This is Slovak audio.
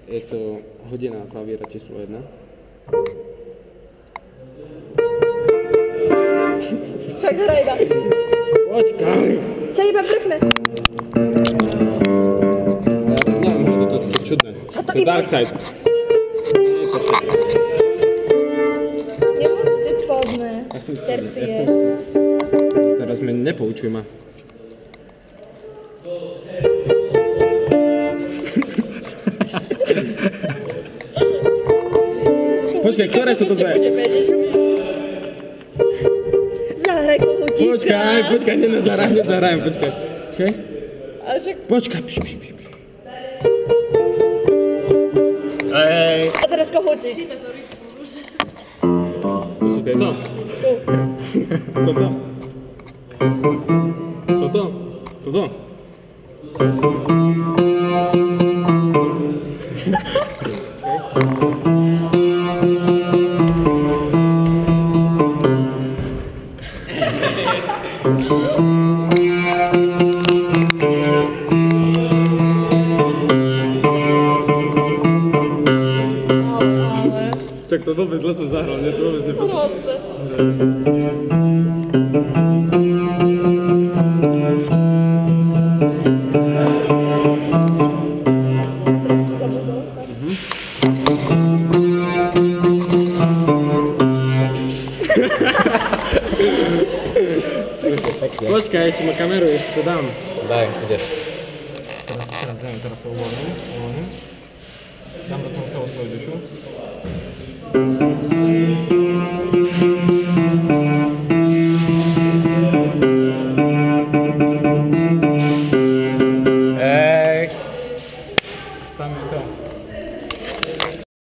Je to hodina klavíra číslo 1. Však hraj iba. Počkaj! Však iba brfne. Ja neviem, toto je čudné. Čo to je iba? Dark Side. Nemôžete spodné. Terpie. Teraz mi nepoučuj ma. Počkaj, ktoré sú to dve? Zahraj kohutíka. Počkaj, nezahrajem, počkaj. Počkaj. Ale však... Počkaj, Ej. A teraz kohutík. To sú tieto? Toto? Čak to vôbec zle som zahral, mne to vôbec nepočul. Počkaj, ešte ma kameru, ešte to dám. Daj, ideš. Teraz sa uvoľním. Dám do toho celú svoju dušu. Tam je to.